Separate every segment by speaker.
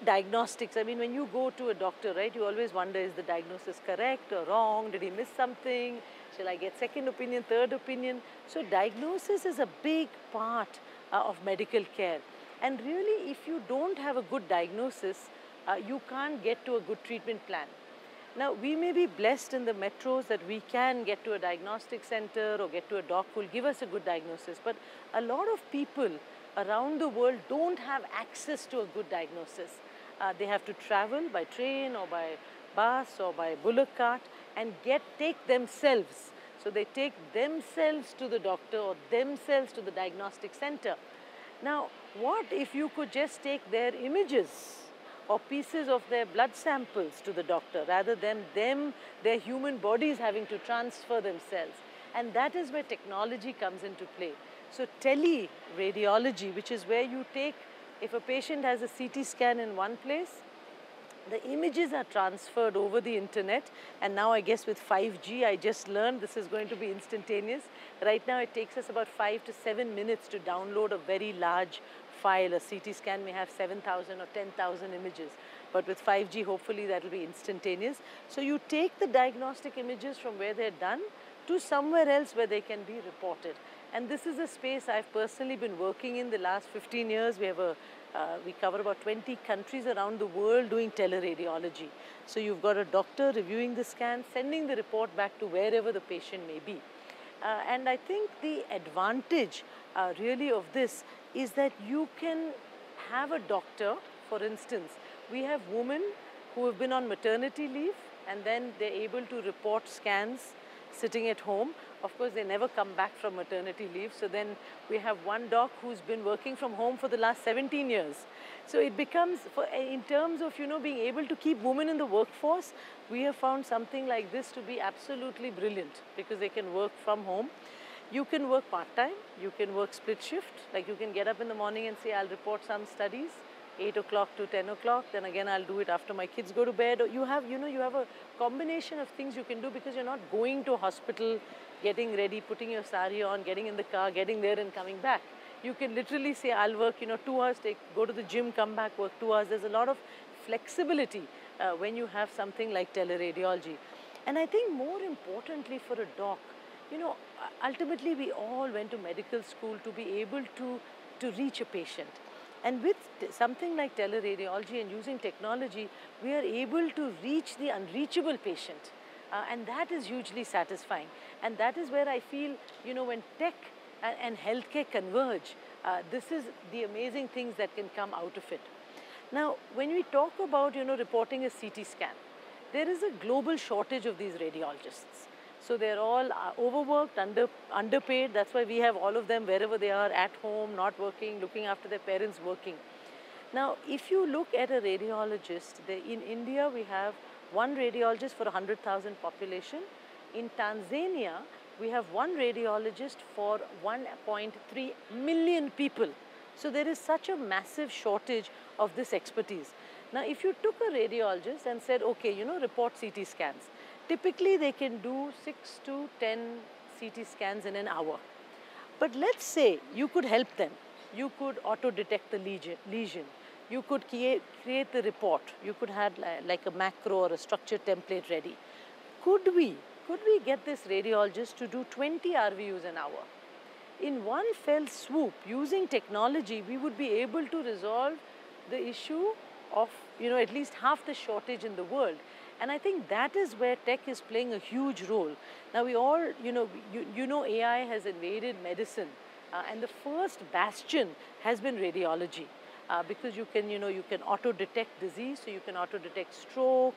Speaker 1: diagnostics, I mean, when you go to a doctor, right, you always wonder, is the diagnosis correct or wrong? Did he miss something? Shall I get second opinion, third opinion? So diagnosis is a big part of medical care. And really, if you don't have a good diagnosis, you can't get to a good treatment plan. Now, we may be blessed in the metros that we can get to a diagnostic center or get to a doc who will give us a good diagnosis, but a lot of people around the world don't have access to a good diagnosis. They have to travel by train or by bus or by bullock cart and take themselves. So they take themselves to the doctor or themselves to the diagnostic center. Now, what if you could just take their images or pieces of their blood samples to the doctor rather than their human bodies having to transfer themselves? And that is where technology comes into play. So tele-radiology, which is where you take, if a patient has a CT scan in one place, the images are transferred over the internet, and now I guess with 5G, I just learned this is going to be instantaneous. Right now it takes us about 5 to 7 minutes to download a very large file. A CT scan may have 7,000 or 10,000 images, but with 5G, hopefully that will be instantaneous. So you take the diagnostic images from where they're done to somewhere else where they can be reported. And this is a space I've personally been working in the last 15 years. We cover about 20 countries around the world doing teleradiology. So you've got a doctor reviewing the scan, sending the report back to wherever the patient may be. And I think the advantage really of this is that you can have a doctor, for instance, we have women who have been on maternity leave and then they're able to report scans sitting at home. Of course, they never come back from maternity leave. So then we have one doc who's been working from home for the last 17 years. So it becomes, in terms of, being able to keep women in the workforce, we have found something like this to be absolutely brilliant because they can work from home. You can work part-time, you can work split shift, like you can get up in the morning and say, I'll report some studies, 8 o'clock to 10 o'clock, then again I'll do it after my kids go to bed. Or you have a combination of things you can do because you're not going to a hospital, getting ready, putting your sari on, getting in the car, getting there and coming back. You can literally say, I'll work, 2 hours, go to the gym, come back, work 2 hours. There's a lot of flexibility when you have something like teleradiology. And I think more importantly for a doc, ultimately we all went to medical school to be able to reach a patient. And with something like teleradiology and using technology, we are able to reach the unreachable patient. And that is hugely satisfying. And that is where I feel, when tech and healthcare converge, this is the amazing things that can come out of it. Now, when we talk about, reporting a CT scan, there is a global shortage of these radiologists. So they're all overworked, underpaid. That's why we have all of them wherever they are, at home, not working, looking after their parents, working. Now, if you look at a radiologist, in India we have one radiologist for 100,000 population. In Tanzania, we have one radiologist for 1.3 million people. So there is such a massive shortage of this expertise. Now, if you took a radiologist and said, okay, report CT scans, typically they can do 6 to 10 CT scans in an hour. But let's say you could help them. You could auto-detect the lesion. You could create the report. You could have like a macro or a structured template ready. Could we get this radiologist to do 20 RVUs an hour? In one fell swoop, using technology, we would be able to resolve the issue of, at least half the shortage in the world. And I think that is where tech is playing a huge role. Now we all, AI has invaded medicine, and the first bastion has been radiology, because you can auto-detect disease, so you can auto-detect stroke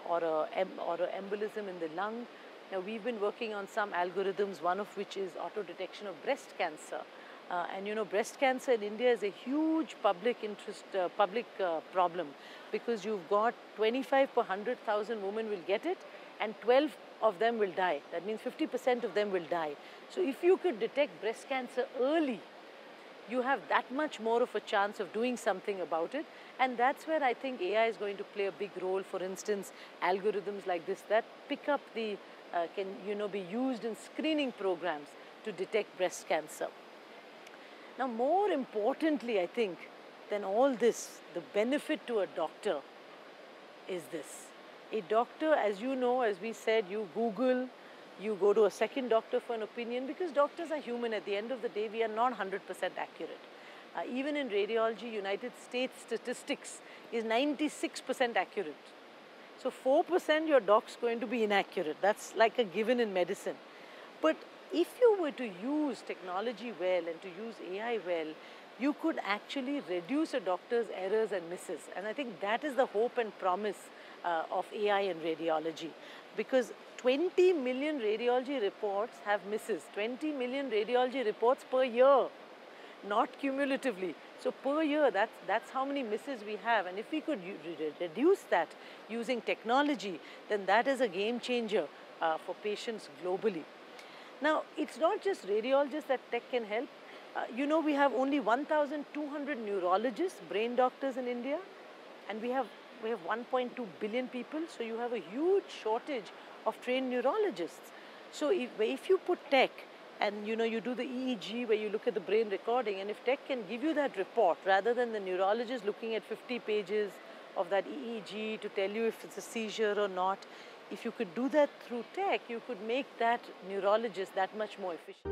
Speaker 1: or an embolism in the lung. Now we've been working on some algorithms, one of which is auto-detection of breast cancer. And breast cancer in India is a huge public interest, problem, because you've got 25 per 100,000 women will get it and 12 of them will die. That means 50% of them will die. So if you could detect breast cancer early, you have that much more of a chance of doing something about it. And that's where I think AI is going to play a big role. For instance, algorithms like this that pick up can be used in screening programs to detect breast cancer. Now, more importantly, I think then all this, the benefit to a doctor is this. A doctor, as you know, as we said, you Google, you go to a second doctor for an opinion, because doctors are human. At the end of the day, we are not 100% accurate. Even in radiology, United States statistics is 96% accurate. So 4% your doc's going to be inaccurate. That's like a given in medicine. But if you were to use technology well and to use AI well, you could actually reduce a doctor's errors and misses. And I think that is the hope and promise of AI in radiology. Because 20 million radiology reports have misses. 20 million radiology reports per year, not cumulatively. So per year, that's how many misses we have. And if we could reduce that using technology, then that is a game changer for patients globally. Now, it's not just radiologists that tech can help. You know, we have only 1,200 neurologists, brain doctors in India, and we have 1.2 billion people, so you have a huge shortage of trained neurologists. So if you put tech, and you know, you do the EEG where you look at the brain recording, and if tech can give you that report rather than the neurologist looking at 50 pages of that EEG to tell you if it's a seizure or not, if you could do that through tech, you could make that neurologist that much more efficient.